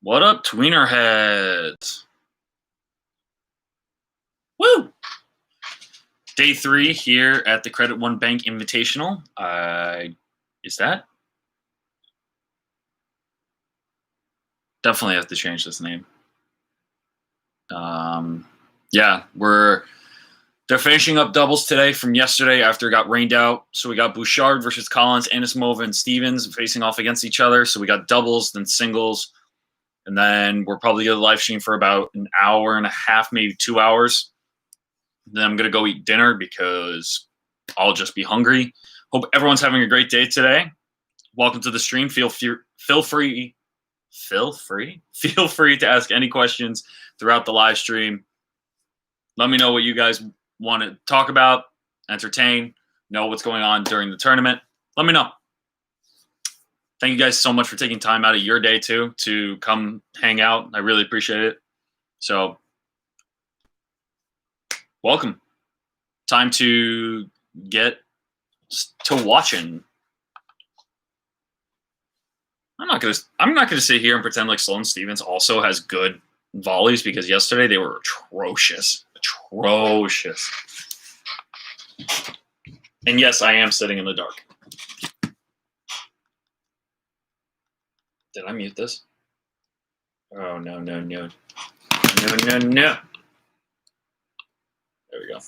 What up, tweener heads? Woo! Day 3 here at the Credit One Bank Invitational. Is that? Definitely have to change this name. Yeah, they're finishing up doubles today from yesterday after it got rained out. So we got Bouchard versus Collins, Anisimova, and Stevens facing off against each other. So we got doubles, then singles. And then we're probably going to live stream for about an hour and a half, maybe 2 hours. Then I'm going to go eat dinner because I'll just be hungry. Hope everyone's having a great day today. Welcome to the stream. Feel free to ask any questions throughout the live stream. Let me know what you guys want to talk about, entertain, know what's going on during the tournament. Let me know. Thank you guys so much for taking time out of your day too to come hang out. I really appreciate it. So welcome. Time to get to watching. I'm not gonna sit here and pretend like Sloane Stevens also has good volleys because yesterday they were atrocious. Atrocious. And yes, I am sitting in the dark. Did I mute this? Oh no. No. There we go.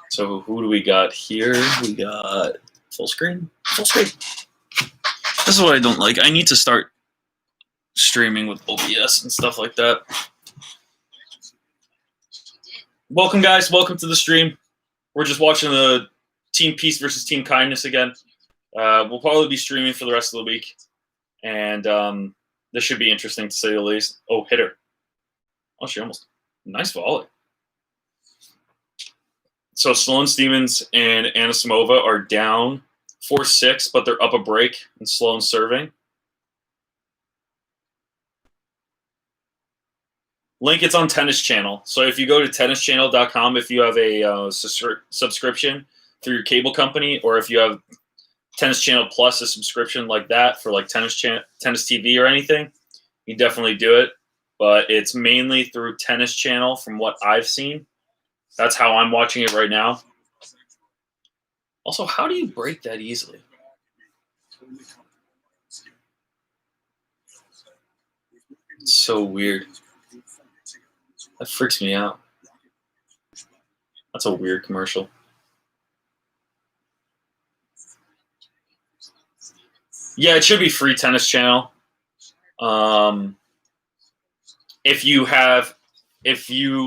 So who do we got here? We got full screen. Full screen. This is what I don't like. I need to start streaming with OBS and stuff like that. Welcome, guys. Welcome to the stream. We're just watching the Team Peace versus Team Kindness again. We'll probably be streaming for the rest of the week. And this should be interesting to say the least. Oh, hit her. Oh, she almost. Nice volley. So Sloane Stevens and Anisimova are down 4-6, but they're up a break and Sloane's serving. Link, it's on Tennis Channel. So if you go to tennischannel.com, if you have a subscription through your cable company, or if you have Tennis Channel Plus, a subscription like that for like Tennis TV or anything, you definitely do it. But it's mainly through Tennis Channel from what I've seen. That's how I'm watching it right now. Also, how do you break that easily? It's so weird. That freaks me out. That's a weird commercial. Yeah, it should be free Tennis Channel. If you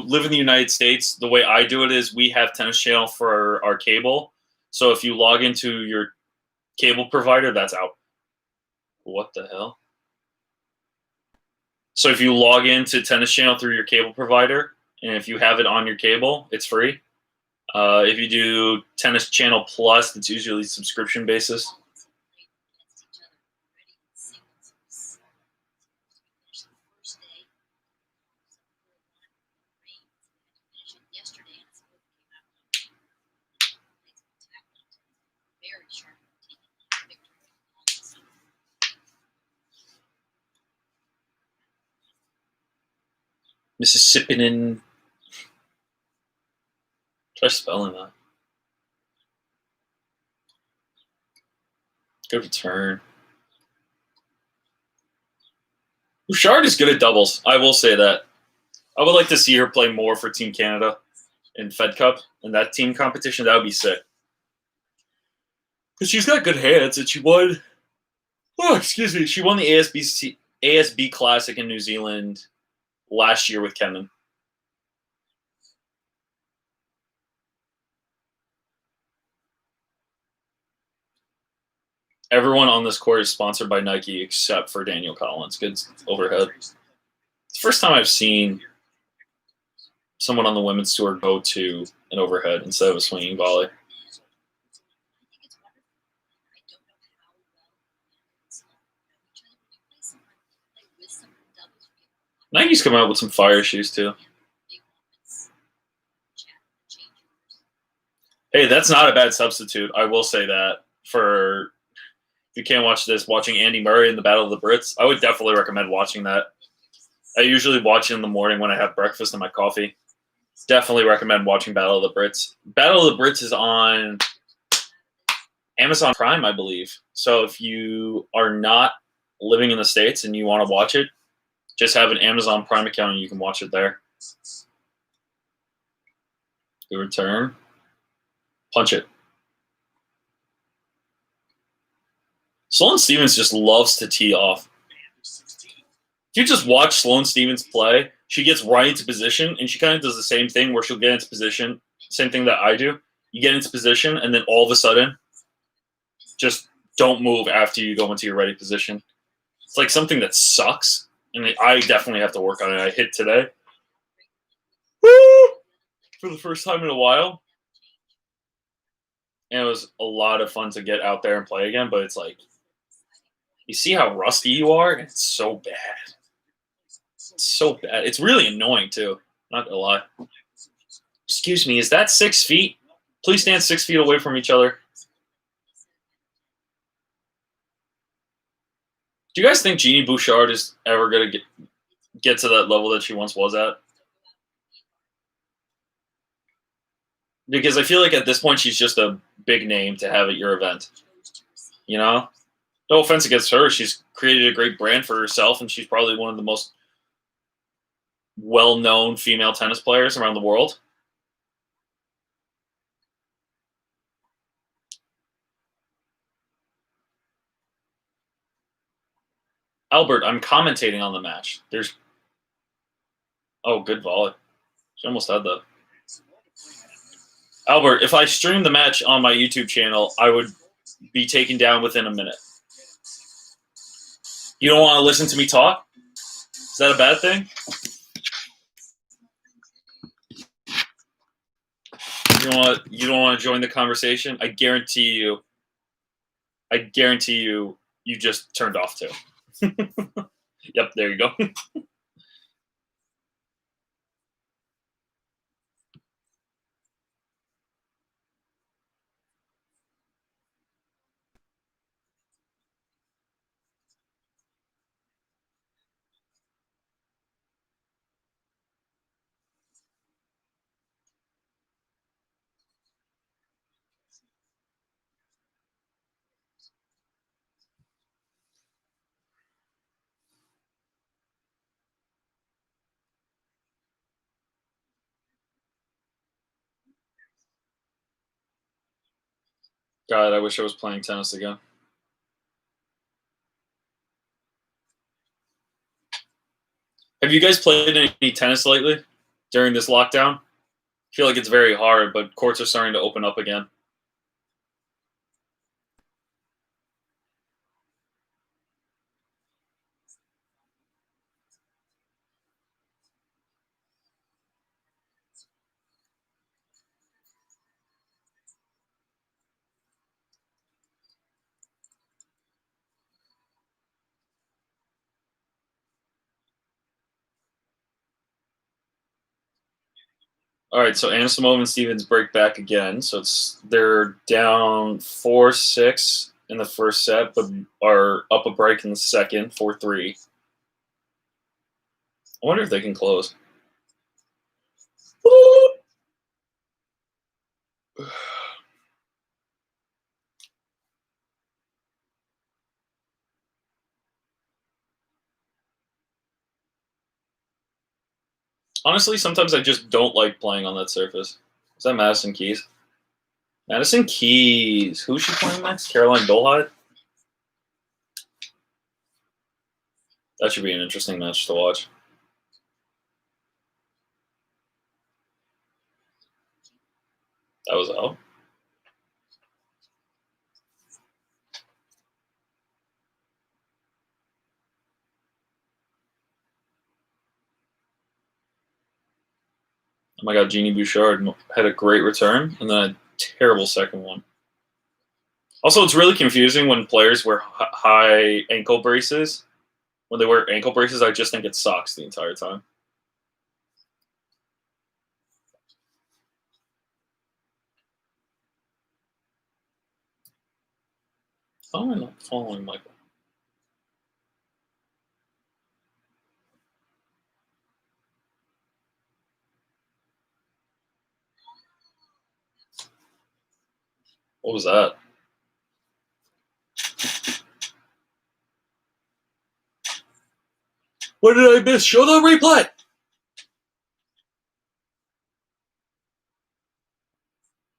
live in the United States, the way I do it is we have Tennis Channel for our cable. So if you log into your cable provider, that's out. What the hell? So if you log into Tennis Channel through your cable provider, and if you have it on your cable, it's free. If you do Tennis Channel Plus, it's usually subscription basis. Mississippian. Try spelling that. Good return. Bouchard is good at doubles. I will say that. I would like to see her play more for Team Canada in Fed Cup and that team competition. That would be sick. Because she's got good hands and she won. Oh, excuse me. She won the ASB Classic in New Zealand last year with Kenan. Everyone on this court is sponsored by Nike except for Daniel Collins. Good overhead. It's the first time I've seen someone on the women's tour go to an overhead instead of a swinging volley. Nike's coming out with some fire shoes too. Hey, that's not a bad substitute. I will say that. For if you can't watch this, watching Andy Murray in the Battle of the Brits, I would definitely recommend watching that. I usually watch it in the morning when I have breakfast and my coffee. Definitely recommend watching Battle of the Brits. Battle of the Brits is on Amazon Prime, I believe. So if you are not living in the States and you want to watch it, just have an Amazon Prime account and you can watch it there. Good return. Punch it. Sloane Stevens just loves to tee off. If you just watch Sloane Stevens play, she gets right into position, and she kind of does the same thing where she'll get into position. Same thing that I do. You get into position, and then all of a sudden, just don't move after you go into your ready position. It's like something that sucks, and I definitely have to work on it. I hit today. Woo! For the first time in a while. And it was a lot of fun to get out there and play again, but it's like, you see how rusty you are? It's so bad. It's so bad. It's really annoying, too. Not gonna lie. Excuse me, is that 6 feet? Please stand 6 feet away from each other. Do you guys think Genie Bouchard is ever going to get to that level that she once was at? Because I feel like at this point she's just a big name to have at your event. You know? No offense against her. She's created a great brand for herself, and she's probably one of the most well-known female tennis players around the world. Albert, I'm commentating on the match. Oh, good volley. She almost had that. Albert, if I stream the match on my YouTube channel, I would be taken down within a minute. You don't want to listen to me talk? Is that a bad thing? You don't want to join the conversation? I guarantee you, you just turned off too. Yep, there you go. God, I wish I was playing tennis again. Have you guys played any tennis lately during this lockdown? I feel like it's very hard, but courts are starting to open up again. All right, so Anisimova and Stevens break back again. So they're down 4-6 in the first set, but are up a break in the second, 4-3. I wonder if they can close. Honestly, sometimes I just don't like playing on that surface. Is that Madison Keys? Madison Keys. Who's she playing next? Caroline Dolehide? That should be an interesting match to watch. That was out. Oh my God, Genie Bouchard had a great return and then a terrible second one. Also, it's really confusing when players wear high ankle braces. When they wear ankle braces, I just think it sucks the entire time. How am I not following Michael? What was that? What did I miss? Show the replay!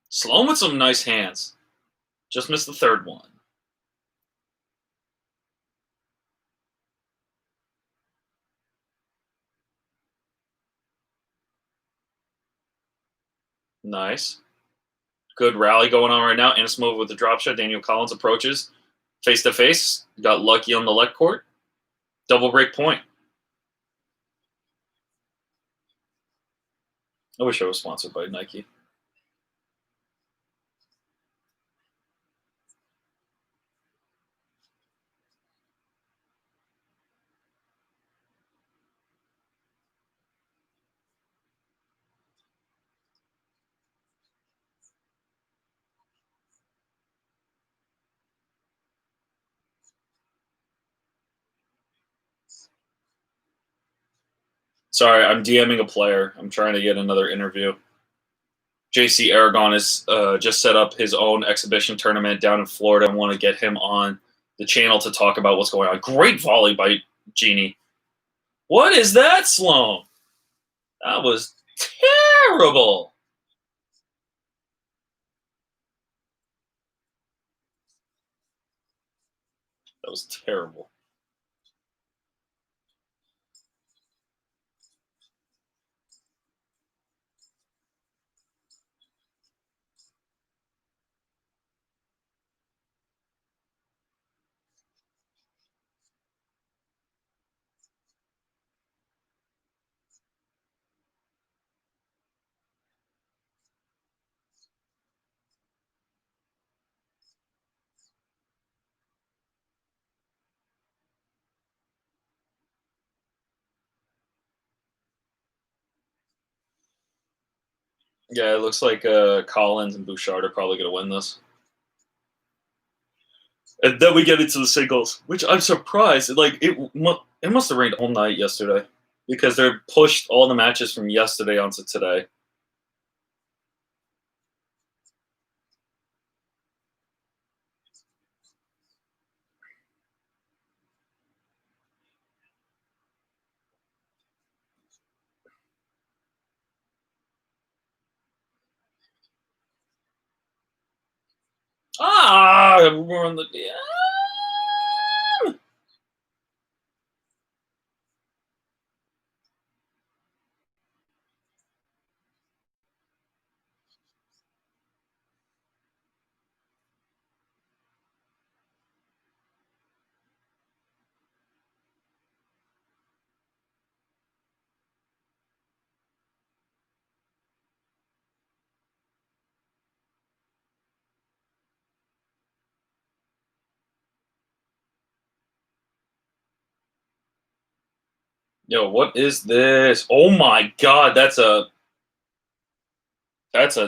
Sloan with some nice hands. Just missed the third one. Nice. Good rally going on right now. Anisimova with the drop shot. Daniel Collins approaches face to face. Got lucky on the left court. Double break point. I wish I was sponsored by Nike. Sorry, I'm DMing a player. I'm trying to get another interview. JC Aragon has just set up his own exhibition tournament down in Florida. I want to get him on the channel to talk about what's going on. Great volley by Genie. What is that, Sloan? That was terrible. That was terrible. Yeah, it looks like Collins and Bouchard are probably going to win this. And then we get into the singles, which I'm surprised. Like it must have rained all night yesterday because they pushed all the matches from yesterday onto today. We're on the. Yo, what is this? Oh my God, that's a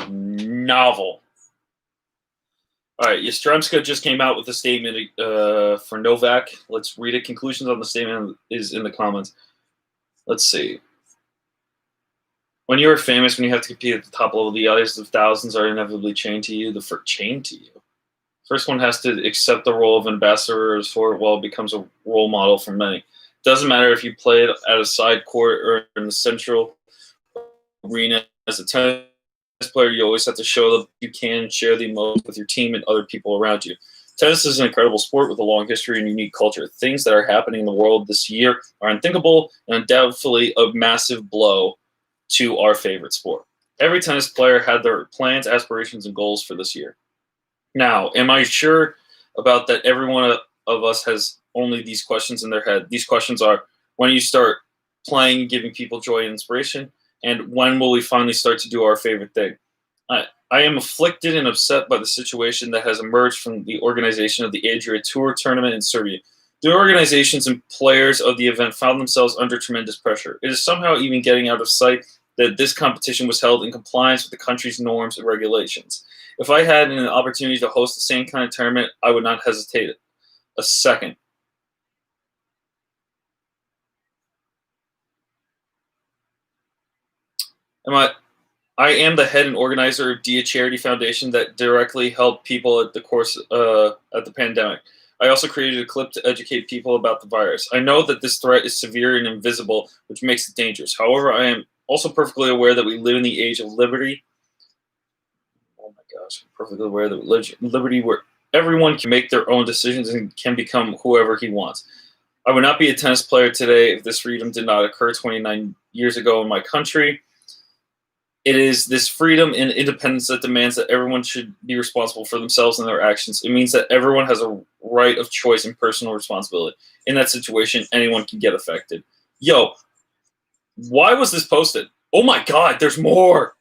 novel. All right, Yastremska just came out with a statement for Novak. Let's read it. Conclusions on the statement is in the comments. Let's see. When you are famous, when you have to compete at the top level, the others of thousands are inevitably chained to you. Chained to you. First one has to accept the role of ambassador or sport while it becomes a role model for many. Doesn't matter if you play it at a side court or in the central arena. As a tennis player, you always have to show that you can share the emotions with your team and other people around you. Tennis is an incredible sport with a long history and unique culture. Things that are happening in the world this year are unthinkable and undoubtedly a massive blow to our favorite sport. Every tennis player had their plans, aspirations, and goals for this year. Now, am I sure about that every one of us has only these questions in their head? These questions are, when you start playing, giving people joy and inspiration, and when will we finally start to do our favorite thing? I am afflicted and upset by the situation that has emerged from the organization of the Adria Tour tournament in Serbia. The organizations and players of the event found themselves under tremendous pressure. It is somehow even getting out of sight that this competition was held in compliance with the country's norms and regulations. If I had an opportunity to host the same kind of tournament, I would not hesitate a second. I am the head and organizer of DIA Charity Foundation that directly helped people at the course at the pandemic. I also created a clip to educate people about the virus. I know that this threat is severe and invisible, which makes it dangerous. However, I am also perfectly aware that we live in the age of liberty. Oh my gosh, I'm perfectly aware that we live in liberty where everyone can make their own decisions and can become whoever he wants. I would not be a tennis player today if this freedom did not occur 29 years ago in my country. It is this freedom and independence that demands that everyone should be responsible for themselves and their actions. It means that everyone has a right of choice and personal responsibility. In that situation, anyone can get affected. Yo, why was this posted? Oh my God, there's more.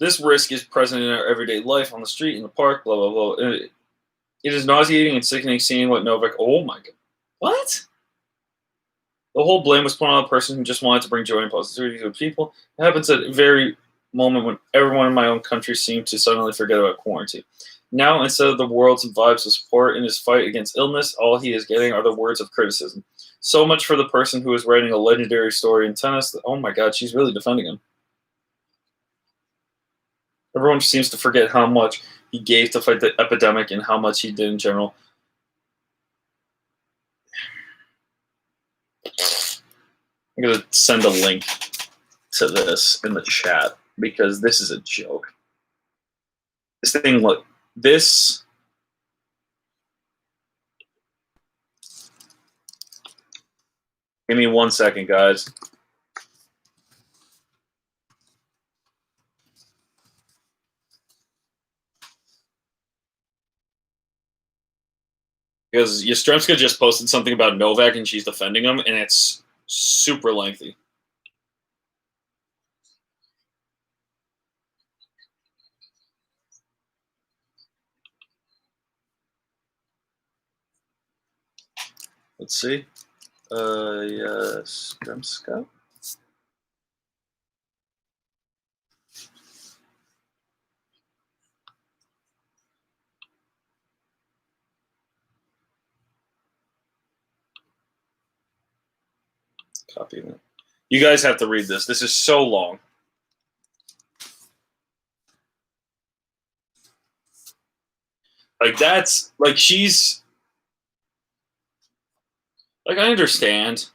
This risk is present in our everyday life, on the street, in the park, blah, blah, blah. It is nauseating and sickening seeing what Novak... Oh my God. What? The whole blame was put on a person who just wanted to bring joy and positivity to people. It happens at a very moment when everyone in my own country seemed to suddenly forget about quarantine. Now, instead of the world's vibes of support in his fight against illness, all he is getting are the words of criticism. So much for the person who is writing a legendary story in tennis. Oh my God, she's really defending him. Everyone seems to forget how much he gave to fight the epidemic and how much he did in general. I'm going to send a link to this in the chat because this is a joke. This thing, look, this... Give me 1 second, guys. Because Yastremska just posted something about Novak and she's defending him, and it's super lengthy. Let's see. Yastremska. Copy it. You guys have to read this. This is so long. Like, that's, like, she's, like, I understand.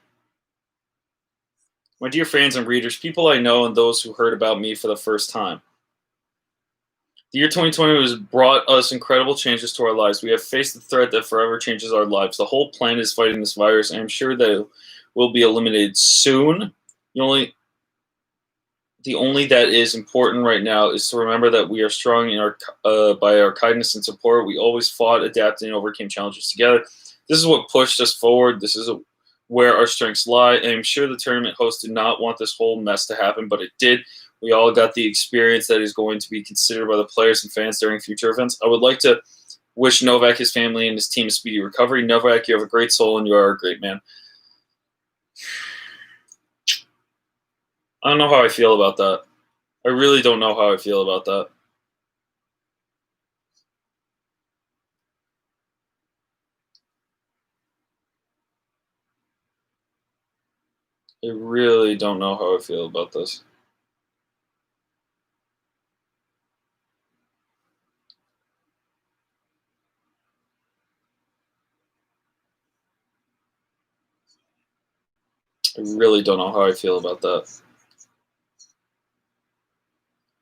My dear fans and readers, people I know and those who heard about me for the first time. The year 2020 has brought us incredible changes to our lives. We have faced the threat that forever changes our lives. The whole planet is fighting this virus, and I'm sure that it will be eliminated soon. The only that is important right now is to remember that we are strong in our by our kindness and support. We always fought, adapted, and overcame challenges together. This is what pushed us forward. This is where our strengths lie. And I'm sure the tournament host did not want this whole mess to happen, but it did. We all got the experience that is going to be considered by the players and fans during future events. I would like to wish Novak, his family, and his team a speedy recovery. Novak, you have a great soul, and you are a great man. I don't know how I feel about that. I really don't know how I feel about that. I really don't know how I feel about this. I really don't know how I feel about that.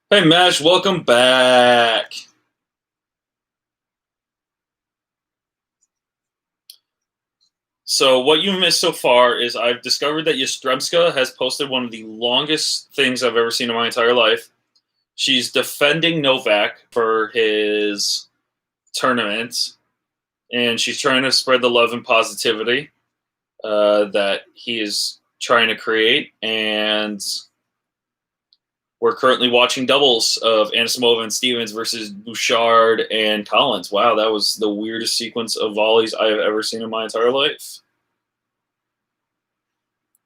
Hey, Mash, welcome back. So what you've missed so far is I've discovered that Yastremska has posted one of the longest things I've ever seen in my entire life. She's defending Novak for his tournament, and she's trying to spread the love and positivity that he is trying to create. And we're currently watching doubles of Anisimova and Stevens versus Bouchard and Collins. Wow, that was the weirdest sequence of volleys I have ever seen in my entire life.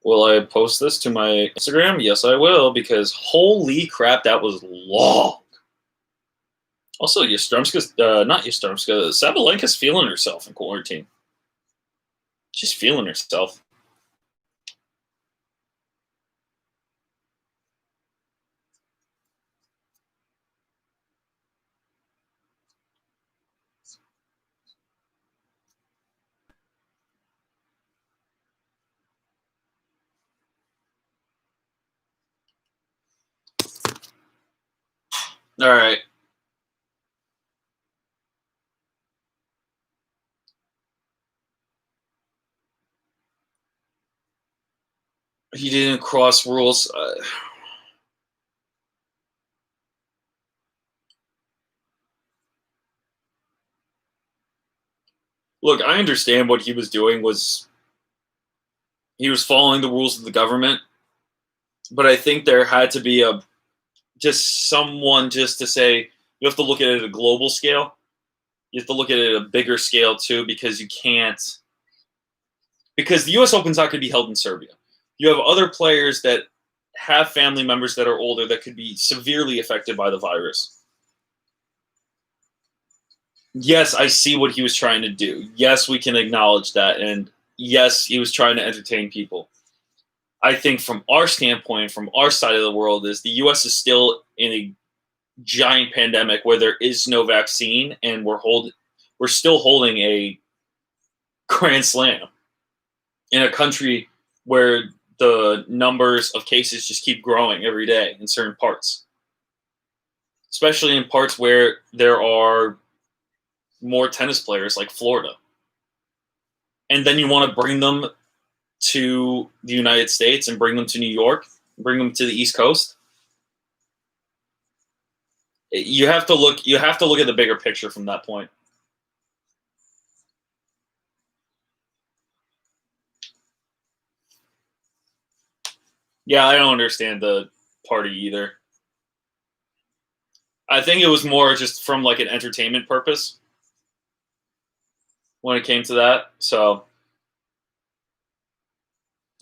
Will I post this to my Instagram? Yes, I will, because holy crap, that was long. Also, Yastremska's, not Yastremska, Sabalenka's feeling herself in quarantine. She's feeling herself. All right. He didn't cross rules. Look, I understand what he was doing was he was following the rules of the government, but I think there had to be someone just to say you have to look at it at a global scale. You have to look at it at a bigger scale too, because you can't. Because the U.S. Open's not going to be held in Serbia. You have other players that have family members that are older that could be severely affected by the virus. Yes, I see what he was trying to do. Yes, we can acknowledge that. And yes, he was trying to entertain people. I think from our standpoint, from our side of the world, is the U.S. is still in a giant pandemic where there is no vaccine, and we're still holding a Grand Slam in a country where the numbers of cases just keep growing every day in certain parts, especially in parts where there are more tennis players like Florida. And then you want to bring them to the United States and bring them to New York, bring them to the East Coast. You have to look at the bigger picture from that point. Yeah, I don't understand the party either. I think it was more just from like an entertainment purpose when it came to that. So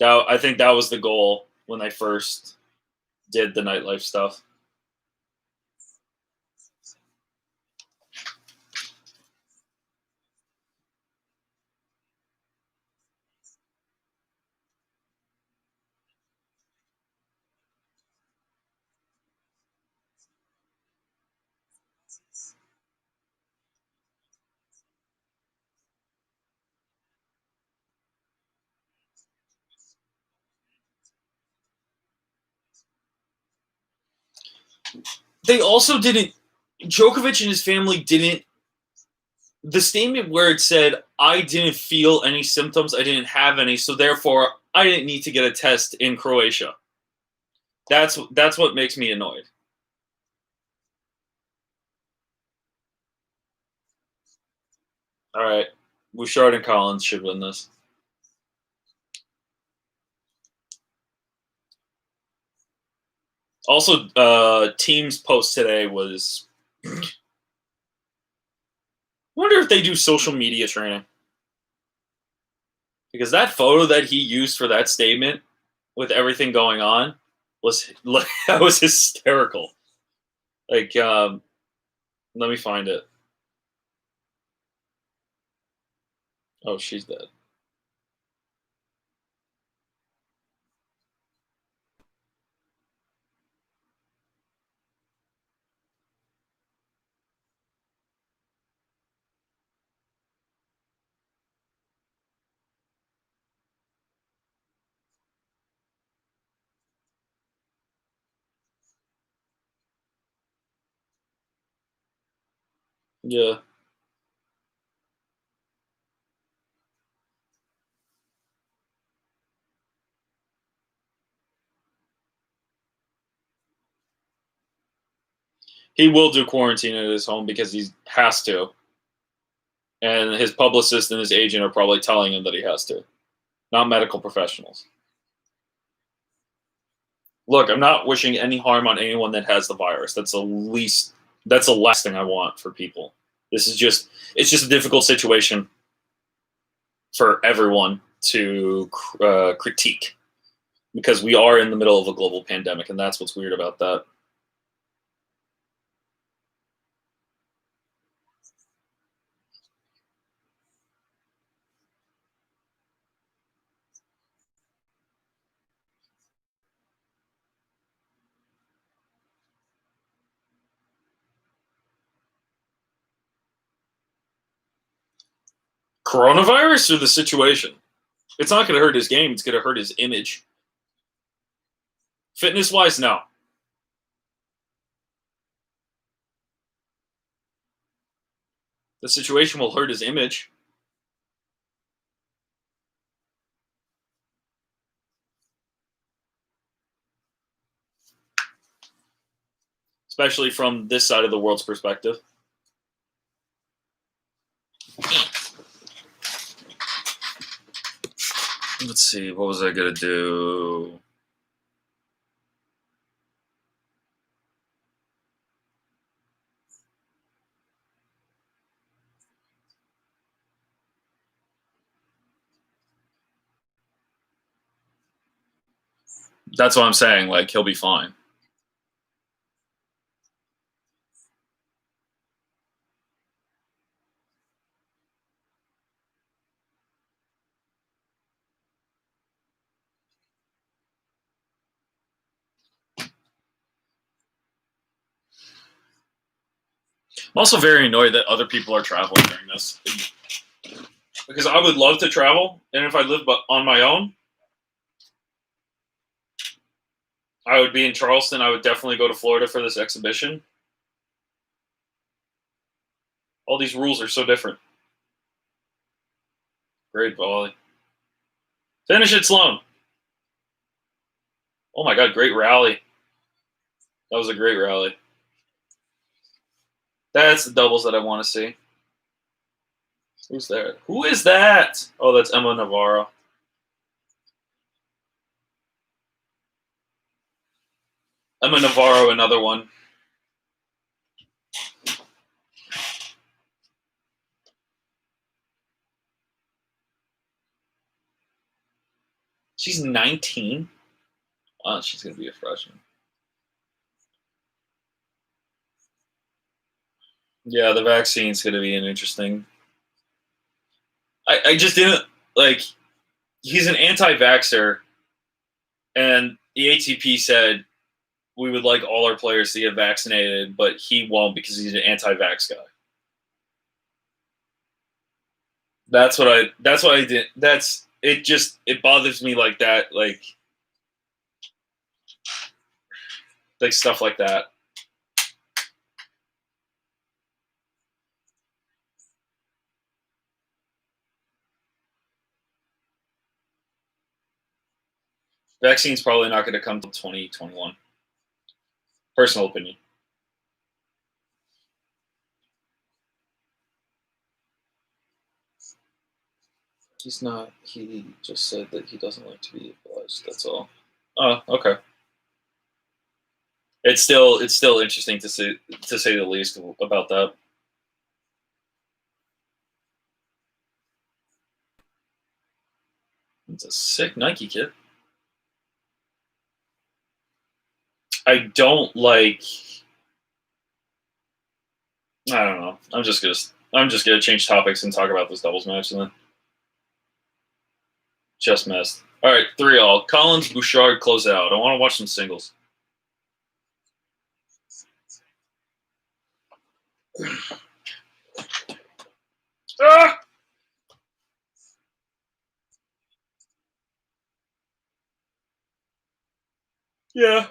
I think that was the goal when they first did the nightlife stuff. They also didn't. Djokovic and his family didn't. The statement where it said, "I didn't feel any symptoms, I didn't have any, so therefore I didn't need to get a test in Croatia." That's what makes me annoyed. All right, Bouchard and Collins should win this. Also, team's post today was. I wonder if they do social media training. Because that photo that he used for that statement with everything going on was that was hysterical. Like, let me find it. Oh, she's dead. Yeah. He will do quarantine at his home because he has to. And his publicist and his agent are probably telling him that he has to, not medical professionals. Look, I'm not wishing any harm on anyone that has the virus. That's the last thing I want for people. It's just a difficult situation for everyone to critique. because we are in the middle of a global pandemic, and that's what's weird about that. Coronavirus or the situation? It's not going to hurt his game. It's going to hurt his image. Fitness-wise, no. The situation will hurt his image. Especially from this side of the world's perspective. Let's see, what was I going to do? That's what I'm saying. Like, he'll be fine. I'm also very annoyed that other people are traveling during this. Because I would love to travel, and if I lived on my own, I would be in Charleston. I would definitely go to Florida for this exhibition. All these rules are so different. Great volley. Finish it, Sloan. Oh my God, great rally. That was a great rally. That's the doubles that I want to see. Who's there? Who is that? Oh, that's Emma Navarro. Emma Navarro, another one. She's 19. Oh, she's going to be a freshman. Yeah, the vaccine's going to be an interesting. I just didn't, like, he's an anti-vaxxer, and the ATP said we would like all our players to get vaccinated, but he won't because he's an anti-vax guy. That's what I did. It bothers me like that, like stuff like that. Vaccine's probably not going to come till 2021. Personal opinion. He's not. He just said that he doesn't like to be obliged. That's all. Oh, okay. It's still interesting to say the least about that. It's a sick Nike kit. I don't like. I don't know. I'm just gonna change topics and talk about this doubles match and then just missed. All right, 3-all. Collins, Bouchard close out. I want to watch some singles. Ah! Yeah.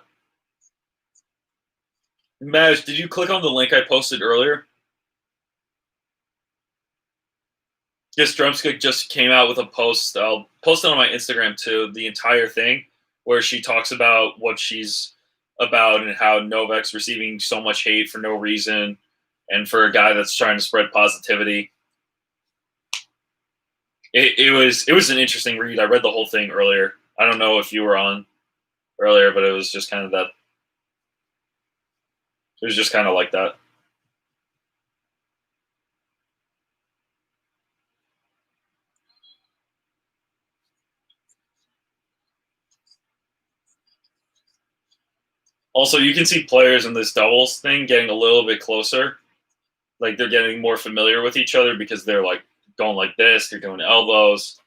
Maj, did you click on the link I posted earlier? Drumstick just came out with a post. I'll post it on my Instagram too. The entire thing where she talks about what she's about and how Novak's receiving so much hate for no reason, and for a guy that's trying to spread positivity. It was an interesting read. I read the whole thing earlier. I don't know if you were on earlier, but it was just kind of that. It was just kind of like that. Also, you can see players in this doubles thing getting a little bit closer. Like they're getting more familiar with each other because they're like going like this, they're doing elbows.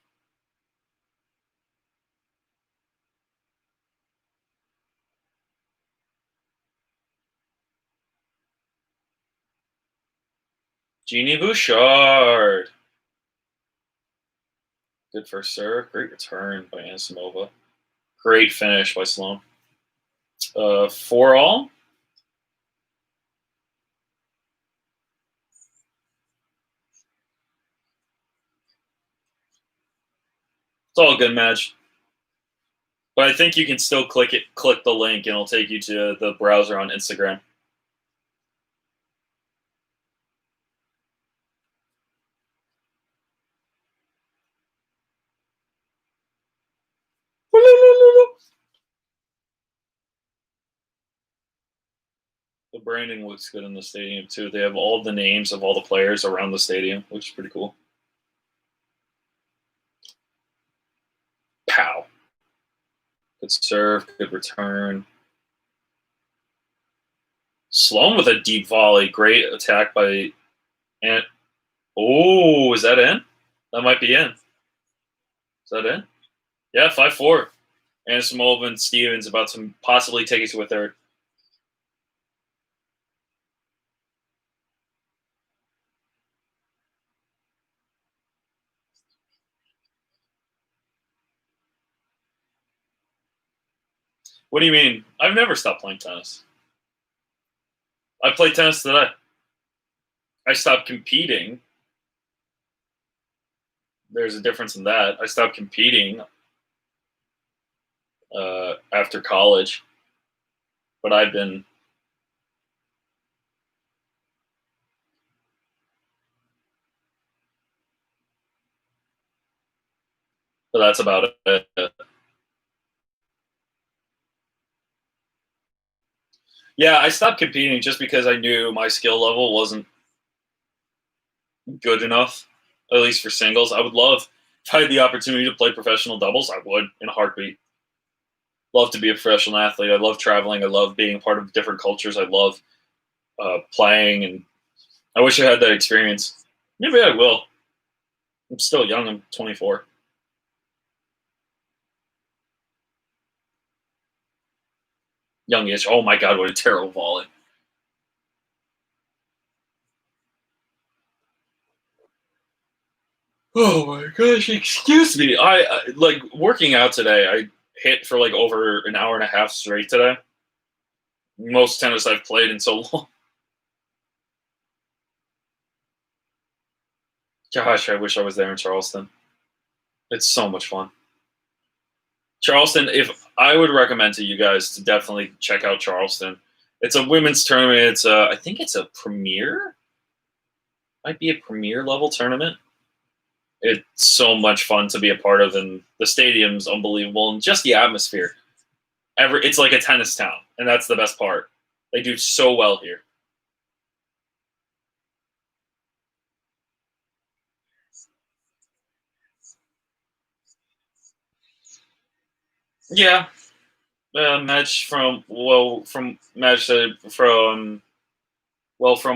Genie Bouchard. Good first serve. Great return by Anisimova. Great finish by Sloan. 4-all. It's all a good match. But I think you can still click the link, and it'll take you to the browser on Instagram. The branding looks good in the stadium too. They have all the names of all the players around the stadium, which is pretty cool. Pow. Good serve, good return. Sloan with a deep volley. Great attack by Ant. Oh, is that in? That might be in. Is that in? Yeah, 5-4. Anisimova and Stevens about to possibly take it to a third. What do you mean? I've never stopped playing tennis. I played tennis today. I stopped competing. There's a difference in that. I stopped competing after college, but I've been. But that's about it. Yeah, I stopped competing just because I knew my skill level wasn't good enough, at least for singles. I would love, if I had the opportunity to play professional doubles, I would in a heartbeat. Love to be a professional athlete. I love traveling. I love being a part of different cultures. I love playing, and I wish I had that experience. Maybe I will. I'm still young. I'm 24. Youngish. Oh my God, what a terrible volley. Oh my gosh, excuse me. I like working out today. I hit for like over an hour and a half straight today. Most tennis I've played in so long. Gosh, I wish I was there in Charleston. It's so much fun. Charleston, if I would recommend to you guys to definitely check out Charleston. It's a women's tournament. It's I think it's a premier. Might be a premier level tournament. It's so much fun to be a part of, and the stadium's unbelievable, and just the atmosphere. It's like a tennis town, and that's the best part. They do so well here. Yeah, match from from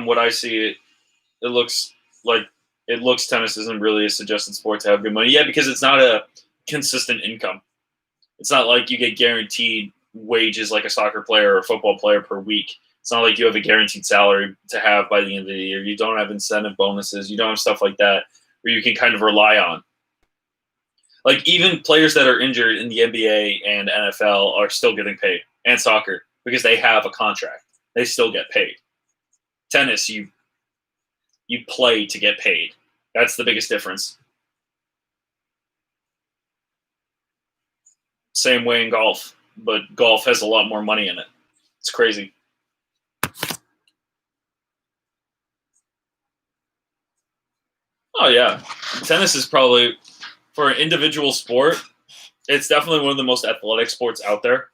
what I see, it looks like tennis isn't really a suggested sport to have good money. Yeah, because it's not a consistent income. It's not like you get guaranteed wages like a soccer player or a football player per week. It's not like you have a guaranteed salary to have by the end of the year. You don't have incentive bonuses. You don't have stuff like that where you can kind of rely on. Like even players that are injured in the NBA and NFL are still getting paid, and soccer, because they have a contract. They still get paid. Tennis, you play to get paid. That's the biggest difference. Same way in golf, but golf has a lot more money in it. It's crazy. Oh yeah, tennis is probably, for an individual sport, it's definitely one of the most athletic sports out there.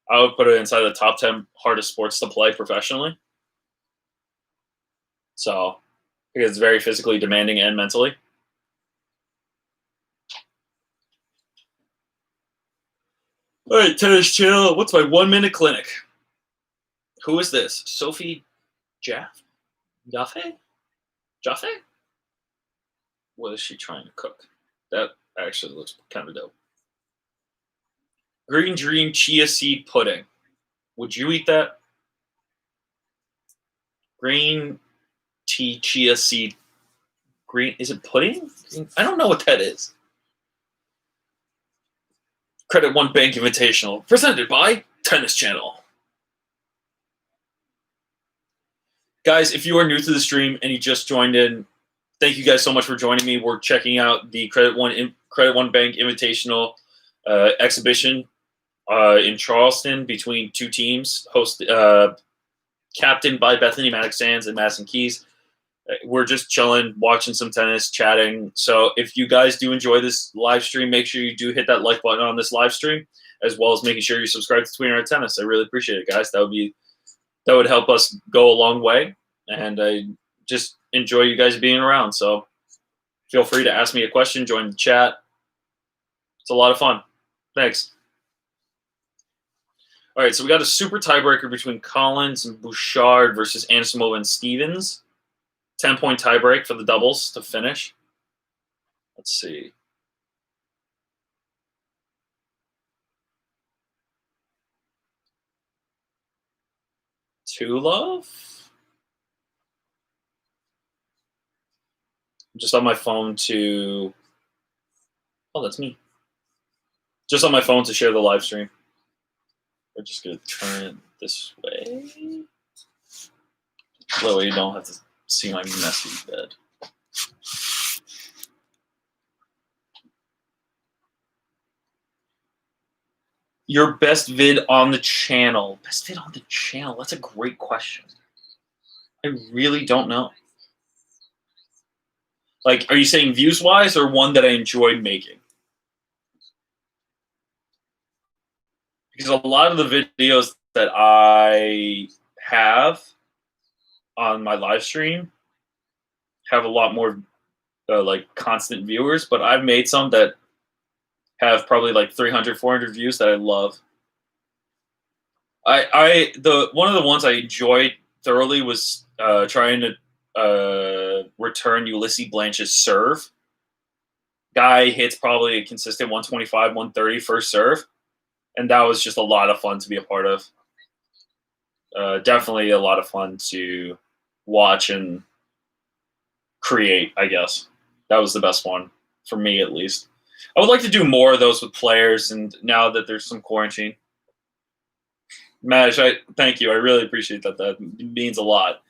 I would put it inside the top 10 hardest sports to play professionally. So, because it's very physically demanding and mentally. All right, tennis chill. What's my 1 minute clinic? Who is this? Sophie Jaffe? Jaffe? What is she trying to cook? That actually looks kind of dope. Green Dream Chia Seed Pudding. Would you eat that? Green tea chia seed. Green, is it pudding? I don't know what that is. Credit One Bank Invitational, presented by Tennis Channel. Guys, if you are new to the stream and you just joined in, thank you guys so much for joining me. We're checking out the Credit One Bank Invitational exhibition in Charleston between two teams, captained by Bethany Maddox-Sands and Madison Keys. We're just chilling, watching some tennis, chatting. So if you guys do enjoy this live stream, make sure you do hit that like button on this live stream, as well as making sure you subscribe to Tweener Tennis. I really appreciate it, guys. That would help us go a long way, and I just enjoy you guys being around. So feel free to ask me a question, join the chat. It's a lot of fun. Thanks. All right, so we got a super tiebreaker between Collins and Bouchard versus Anisimova and Stevens. 10-point tiebreak for the doubles to finish. Let's see. Two love? Just on my phone to... Oh, that's me. Just on my phone to share the live stream. We're just going to turn it this way. That way you don't have to see my messy bed. Your best vid on the channel. Best vid on the channel? That's a great question. I really don't know. Like, are you saying views-wise or one that I enjoyed making? Because a lot of the videos that I have on my live stream have a lot more like constant viewers, but I've made some that have probably like 300, 400 views that I love. One of the ones I enjoyed thoroughly was trying to return Ulysses Blanche's serve. Guy hits probably a consistent 125, 130 first serve, and that was just a lot of fun to be a part of. Definitely a lot of fun to watch and create, I guess. That was the best one, for me at least. I would like to do more of those with players, and now that there's some quarantine. Madish, thank you. I really appreciate that. That means a lot.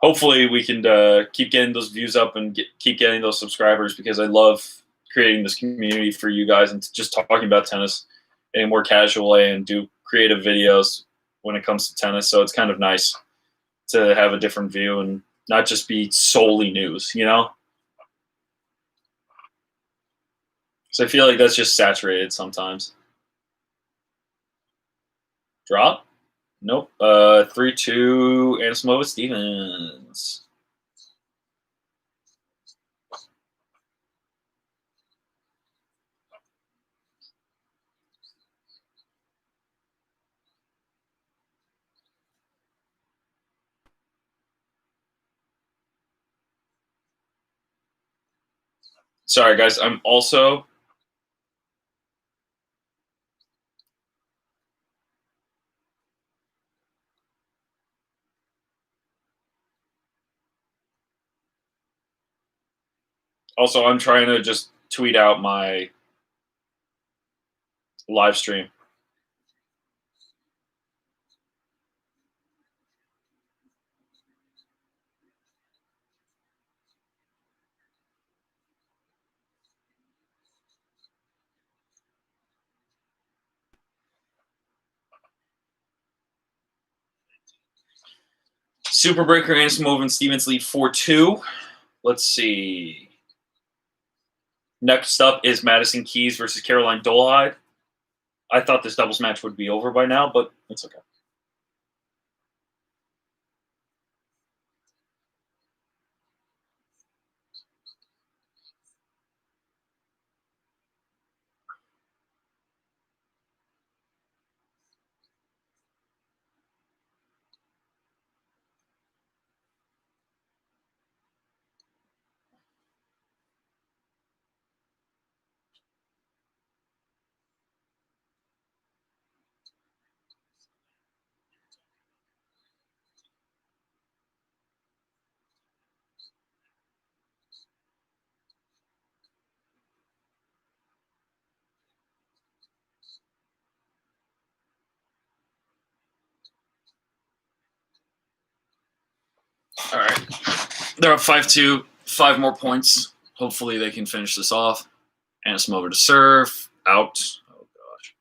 Hopefully we can keep getting those views up and keep getting those subscribers, because I love creating this community for you guys and just talking about tennis in a more casual way and do creative videos when it comes to tennis. So it's kind of nice to have a different view and not just be solely news, you know? So I feel like that's just saturated sometimes. Drop? Nope. 3-2, Anisimova Stevens. Sorry, guys. I'm also... Also, I'm trying to just tweet out my live stream. Super Breaker, Anisimova, and Stevens lead 4-2. Let's see. Next up is Madison Keys versus Caroline Dolehide. I thought this doubles match would be over by now, but it's okay. They're up 5-2, 5 more points. Hopefully they can finish this off. Anisimova to serve, out. Oh, gosh.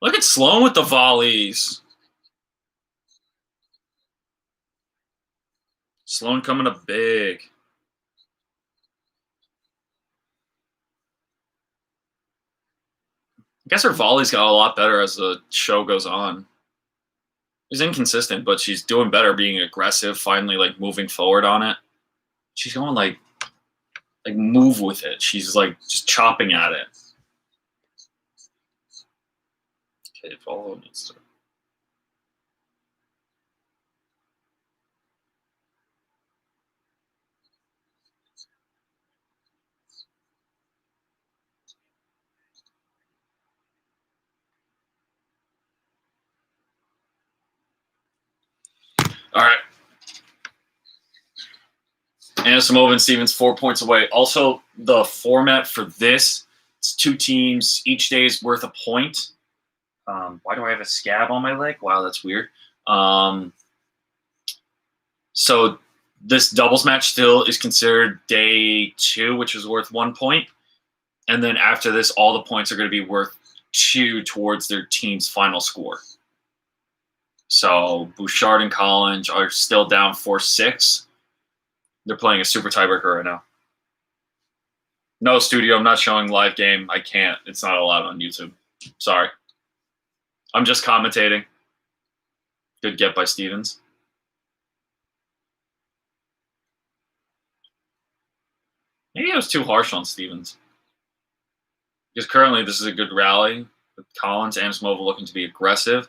Look at Sloan with the volleys. Sloan coming up big. I guess her volleys got a lot better as the show goes on. She's inconsistent, but she's doing better being aggressive, finally like moving forward on it. She's going like move with it. She's like just chopping at it. Okay, follow needs to. All right. Anisimova and Stevens 4 points away. Also, the format for this, it's 2 teams. Each day is worth a point. Why do I have a scab on my leg? Wow, that's weird. So this doubles match still is considered day 2, which is worth 1 point. And then after this, all the points are going to be worth 2 towards their team's final score. So Bouchard and Collins are still down 4-6. They're playing a super tiebreaker right now. No, studio, I'm not showing live game. I can't. It's not allowed on YouTube. Sorry. I'm just commentating. Good get by Stevens. Maybe I was too harsh on Stevens. Because currently this is a good rally with Collins and Anisimova looking to be aggressive.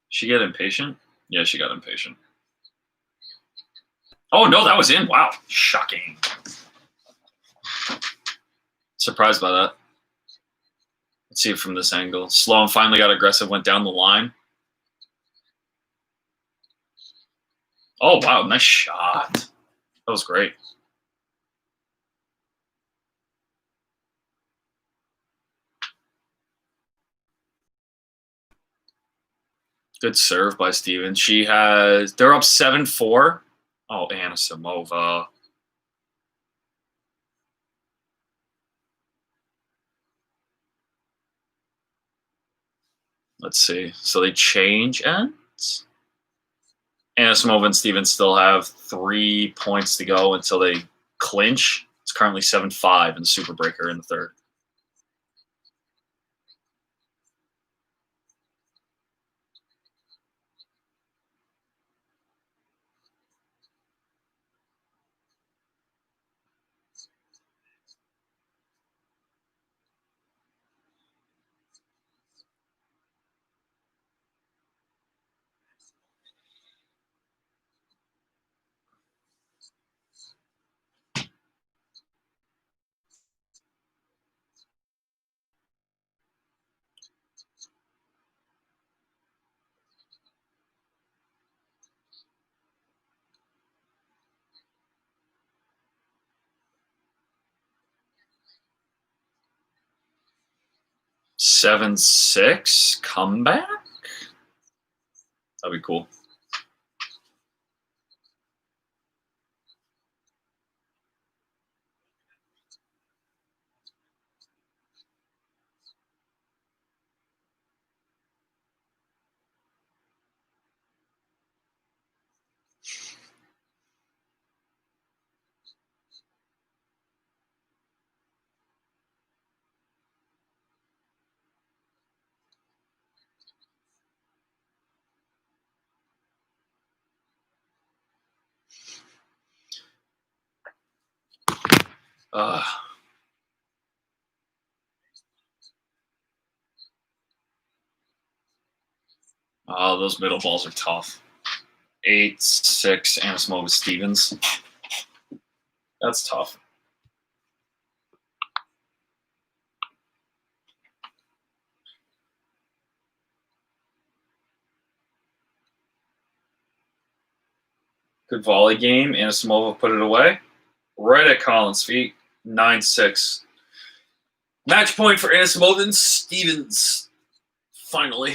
She get impatient? Yeah, she got impatient. Oh, no, that was in. Wow. Shocking. Surprised by that. Let's see it from this angle. Sloan finally got aggressive, went down the line. Oh, wow. Nice shot. That was great. Good serve by Stevens. They're up 7-4. Oh, Anisimova. Let's see. So they change ends. Anisimova and Stevens still have 3 points to go until they clinch. It's currently 7-5 in the super breaker in the third. Seven six comeback? That'd be cool. Oh, those middle balls are tough. 8-6, Anisimova Stevens. That's tough. Good volley game. Anisimova put it away. Right at Collins' feet. 9-6. Match point for Anisimov Stevens. Finally.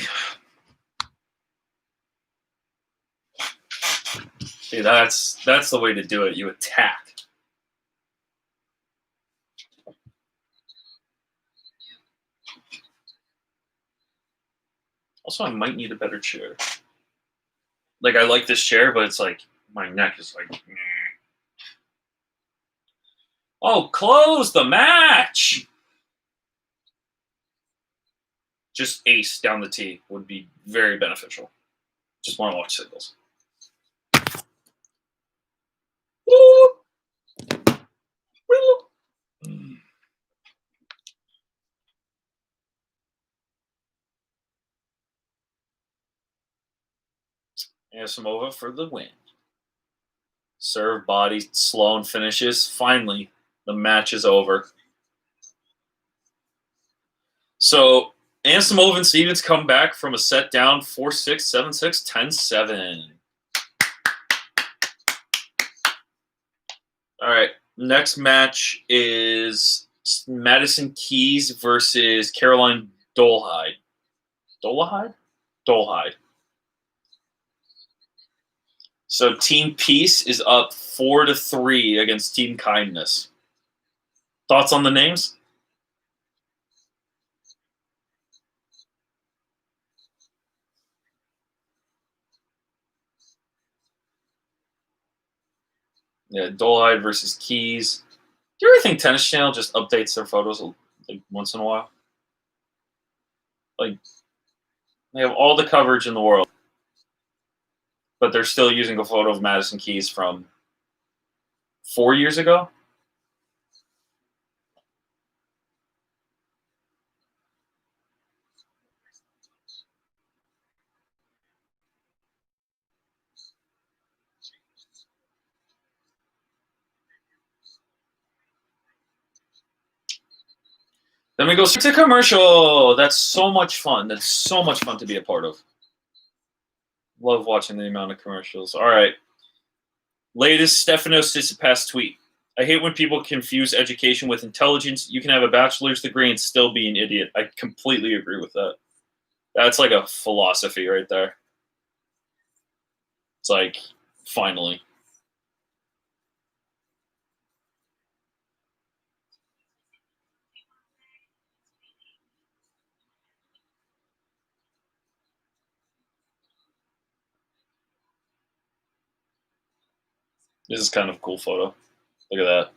See, that's the way to do it. You attack. Also, I might need a better chair. Like, I like this chair, but it's like, my neck is like, meh. Oh, close the match! Just ace down the tee would be very beneficial. Just want to watch singles. Woo! Woo! Anisimova for the win. Serve, body, Sloan finishes. Finally, the match is over. So, Anisimova and Stevens come back from a set down 4-6, 7-6, 10-7. All right, next match is Madison Keys versus Caroline Dolehide. Dolehide. So Team Peace is up 4-3 against Team Kindness. Thoughts on the names? Yeah, Dolehide versus Keys. Do you ever think Tennis Channel just updates their photos like once in a while? Like, they have all the coverage in the world, but they're still using a photo of Madison Keys from 4 years ago. Then we go to commercial. That's so much fun. That's so much fun to be a part of. Love watching the amount of commercials. All right. Latest Stefanos Tsitsipas tweet. I hate when people confuse education with intelligence. You can have a bachelor's degree and still be an idiot. I completely agree with that. That's like a philosophy right there. It's like, finally. This is kind of a cool photo. Look at that.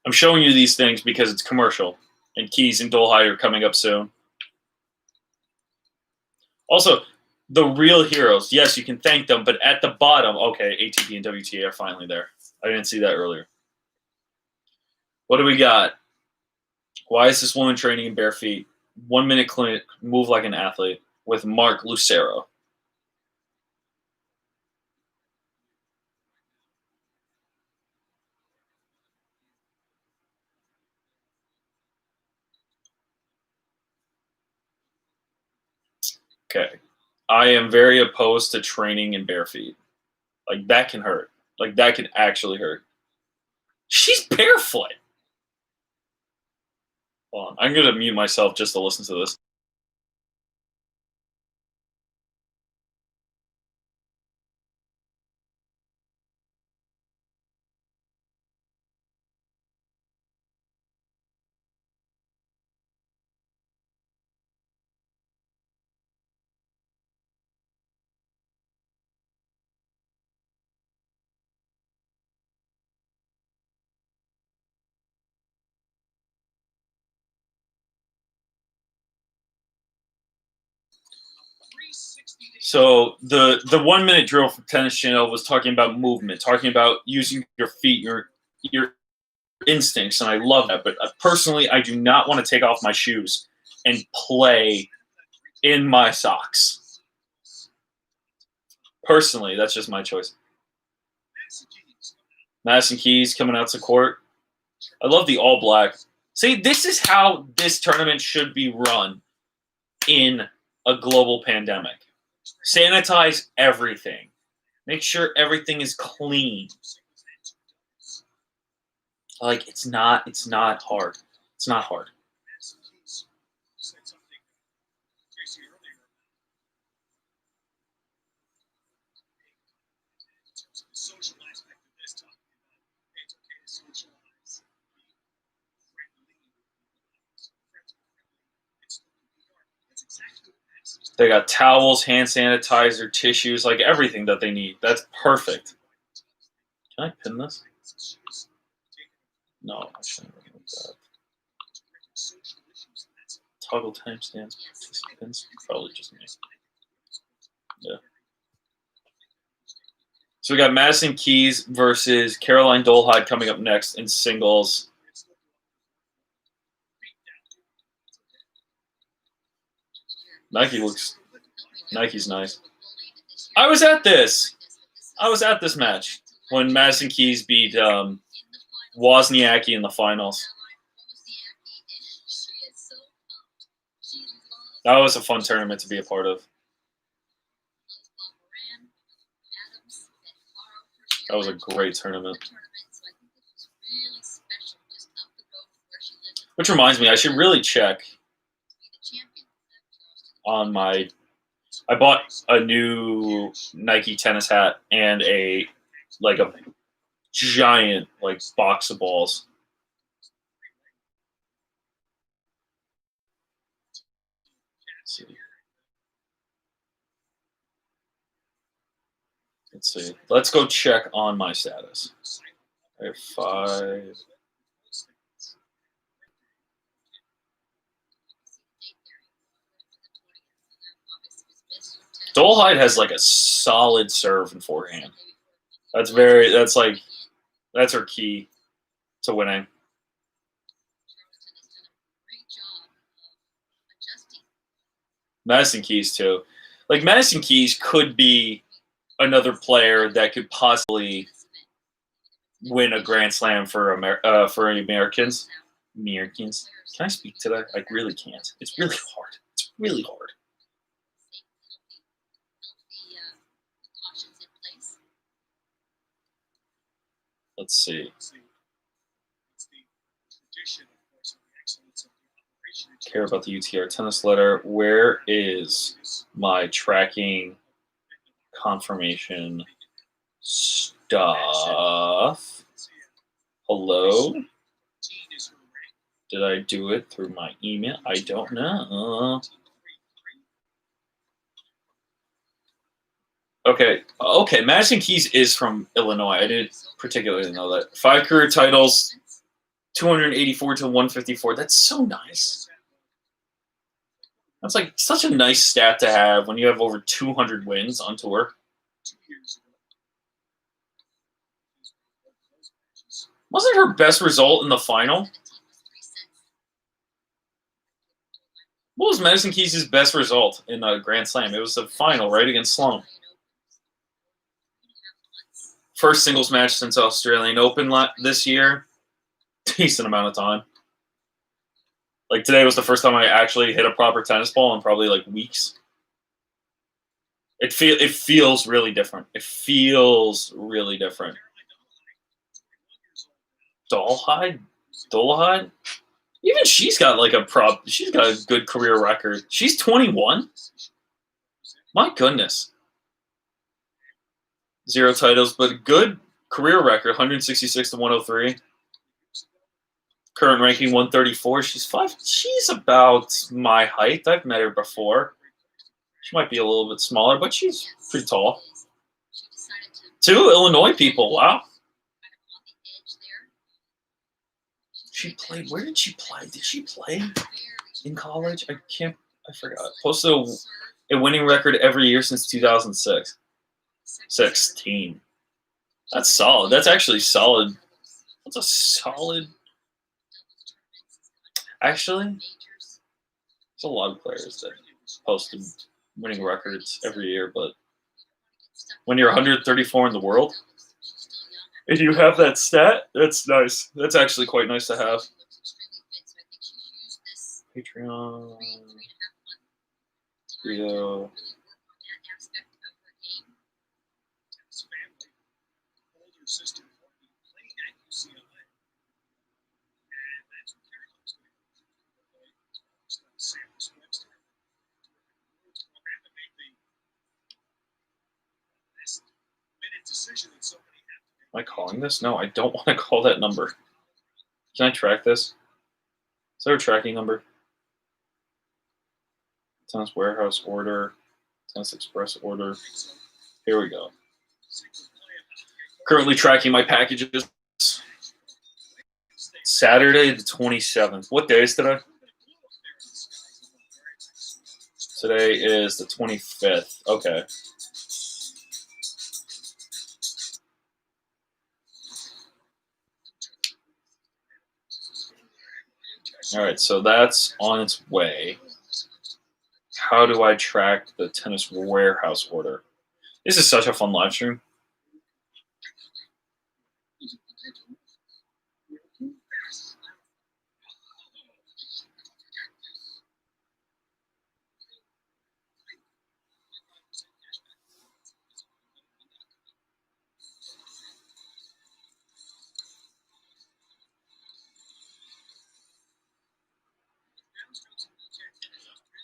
I'm showing you these things because it's commercial, and Keys and Dolehide are coming up soon. Also, the real heroes, yes, you can thank them, but at the bottom, okay, ATP and WTA are finally there. I didn't see that earlier. What do we got? Why is this woman training in bare feet? 1 minute clinic, move like an athlete, with Mark Lucero. Okay. I am very opposed to training in bare feet. Like, that can hurt. Like, that can actually hurt. She's barefoot. Hold on. I'm going to mute myself just to listen to this. So the 1 minute drill from Tennis Channel was talking about movement, talking about using your feet, your instincts, and I love that. But personally, I do not want to take off my shoes and play in my socks. Personally, that's just my choice. Madison Keys coming out to court. I love the all black. See, this is how this tournament should be run in a global pandemic. Sanitize everything. Make sure everything is clean. Like it's not hard. It's not hard. They got towels, hand sanitizer, tissues, like everything that they need. That's perfect. Can I pin this? No, I shouldn't remove that. Toggle timestamps, participants, probably just me. Yeah. So we got Madison Keys versus Caroline Dolehide coming up next in singles. Nike's nice. I was at this match when Madison Keys beat Wozniacki in the finals. That was a fun tournament to be a part of. That was a great tournament. Which reminds me, I should really check on my... I bought a new Nike tennis hat and a giant box of balls. Let's see. Let's go check on my status. I have 5. Dolehide has a solid serve and forehand. That's her key to winning. Madison Keys too. Madison Keys could be another player that could possibly win a Grand Slam for Americans. Americans. Can I speak today? I really can't. It's really hard. It's really hard. Let's see. Care about the UTR tennis letter. Where is my tracking confirmation stuff? Hello? Did I do it through my email? I don't know. Okay. Madison Keys is from Illinois. I didn't particularly know that. 5 career titles, 284 to 154. That's so nice. That's such a nice stat to have when you have over 200 wins on tour. Wasn't her best result in the final? What was Madison Keys' best result in a Grand Slam? It was the final, right, against Sloane. First singles match since Australian Open this year. Decent amount of time. Today was the first time I actually hit a proper tennis ball in probably weeks. It feels really different. It feels really different. Dolehide? Even she's got she's got a good career record. She's 21? My goodness. 0 titles, but good career record, 166 to 103. Current ranking 134. She's about my height. I've met her before. She might be a little bit smaller, but she's pretty tall. 2 Illinois people. Wow. She played. Where did she play? Did she play in college? I forgot. Posted a winning record every year since 2006. 16. That's solid. That's actually solid. That's a solid. Actually, there's a lot of players that posted winning records every year, but when you're 134 in the world, and you have that stat, that's nice. That's actually quite nice to have. Patreon. Video. Am I calling this? No, I don't want to call that number. Can I track this? Is there a tracking number? Tennis warehouse order, tennis express order. Here we go. Currently tracking my packages. Saturday the 27th. What day is today? Today is the 25th. Okay. All right, so that's on its way. How do I track the tennis warehouse order? This is such a fun live stream.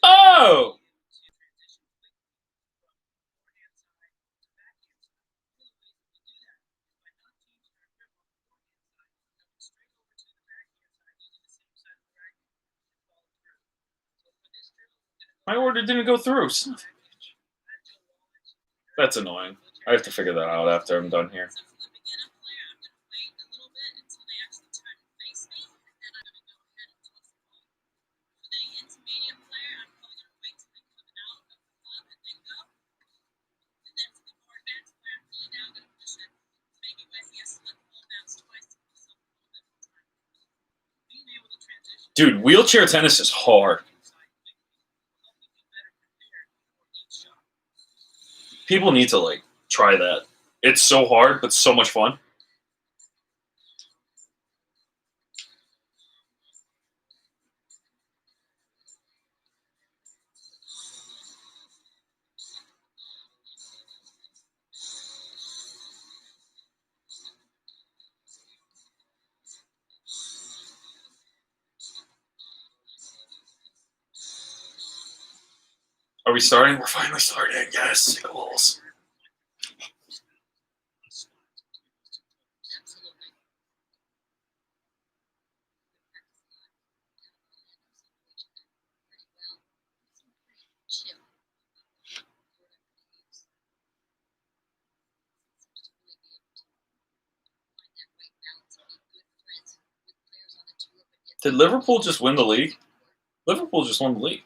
Oh! My order didn't go through. That's annoying. I have to figure that out after I'm done here. Dude, wheelchair tennis is hard. People need to, like, try that. It's so hard, but so much fun. Are we starting? We're finally starting. Yes, goals. Did Liverpool just win the league? Liverpool just won the league.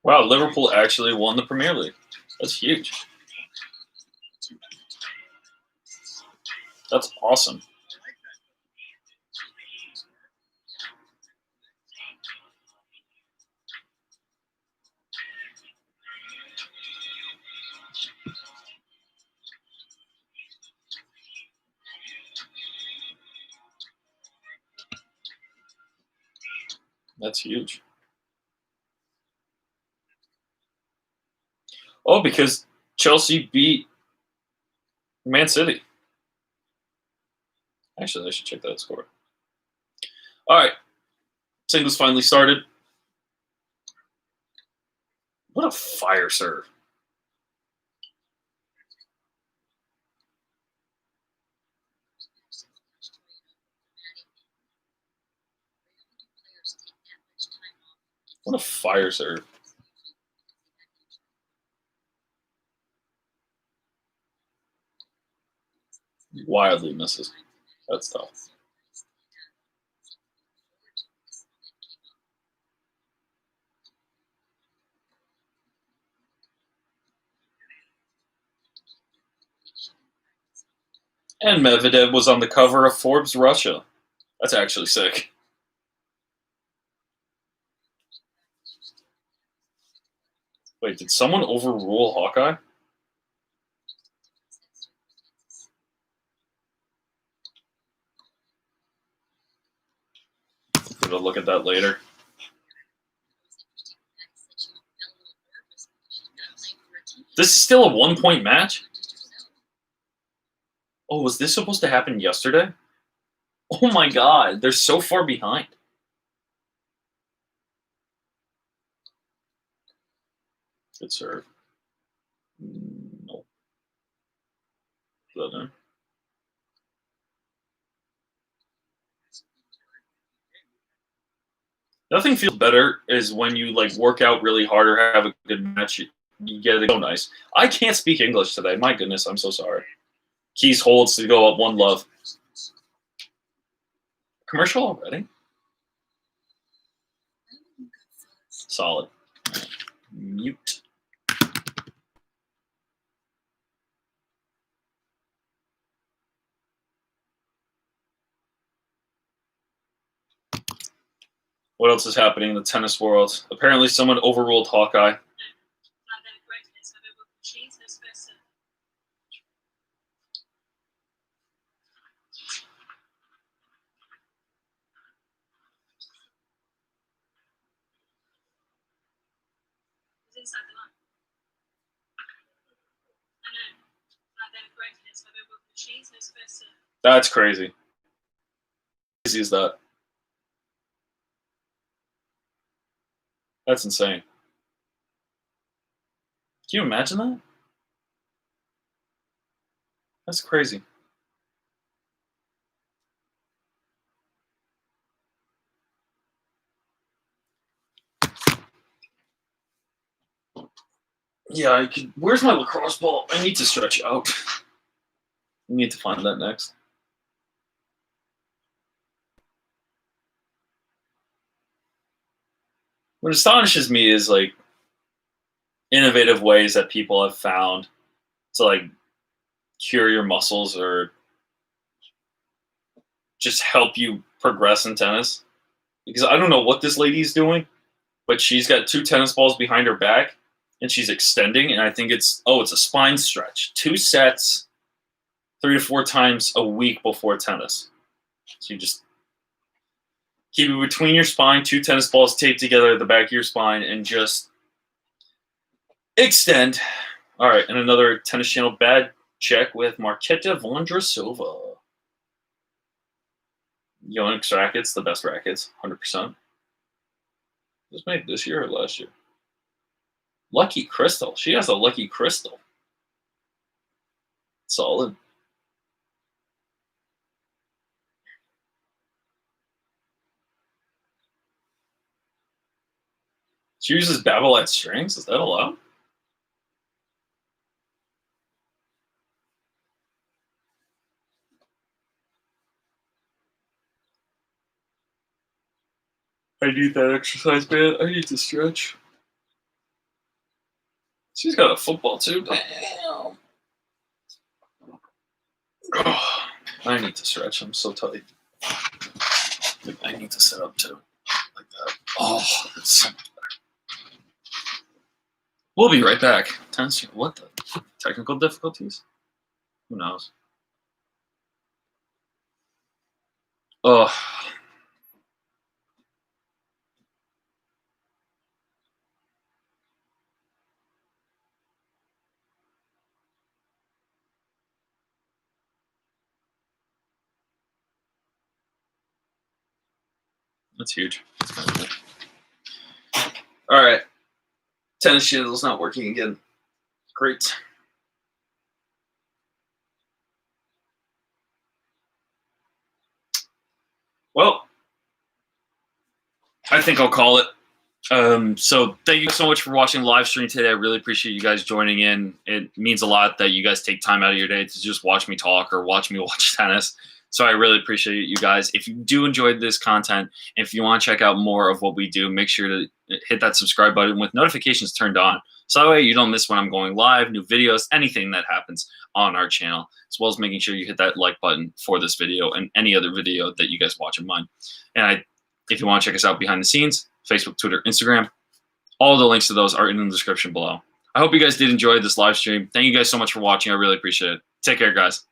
Wow, Liverpool actually won the Premier League. That's huge. That's awesome. That's huge. Oh, because Chelsea beat Man City. Actually, I should check that score. All right. Singles finally started. What a fire serve. What a fire serve. Wildly misses. That's tough. And Medvedev was on the cover of Forbes Russia. That's actually sick. Wait, did someone overrule Hawkeye? Gonna look at that later. This is still a 1-point match? Oh, was this supposed to happen yesterday? Oh my god, they're so far behind. Good serve. No. Southern. Nothing feels better is when you like work out really hard or have a good match. You get it so nice. I can't speak English today. My goodness, I'm so sorry. Keys holds to go up 1-love. Commercial already? Solid. Mute. What else is happening in the tennis world? Apparently someone overruled Hawkeye. That's crazy. Crazy is that? That's insane. Can you imagine that? That's crazy. Yeah, I could. Where's my lacrosse ball? I need to stretch out. I need to find that next. What astonishes me is like innovative ways that people have found to like cure your muscles or just help you progress in tennis. Because I don't know what this lady's doing, but she's got 2 tennis balls behind her back and she's extending. And I think it's a spine stretch. 2 sets, 3 to 4 times a week before tennis. So you just keep it between your spine, 2 tennis balls taped together at the back of your spine, and just extend. All right, and another Tennis Channel bad check with Marketa Vondrasova. Yonex rackets, the best rackets, 100%. Was made this year or last year? Lucky Crystal. She has a Lucky Crystal. Solid. She uses Babolat strings. Is that allowed? I need that exercise band. I need to stretch. She's got a football too. Damn. Oh, I need to stretch. I'm so tight. I need to sit up too. Like that. Oh, that's so much better. We'll be right back. What the? Technical difficulties? Who knows? Oh. That's huge. That's kind of cool. All right. Tennis Channel's not working again. Great. Well, I think I'll call it. So thank you so much for watching the live stream today. I really appreciate you guys joining in. It means a lot that you guys take time out of your day to just watch me talk or watch me watch tennis. So I really appreciate you guys. If you do enjoy this content, if you want to check out more of what we do, make sure to hit that subscribe button with notifications turned on. So that way you don't miss when I'm going live, new videos, anything that happens on our channel, as well as making sure you hit that like button for this video and any other video that you guys watch of mine. And if you want to check us out behind the scenes, Facebook, Twitter, Instagram, all the links to those are in the description below. I hope you guys did enjoy this live stream. Thank you guys so much for watching. I really appreciate it. Take care, guys.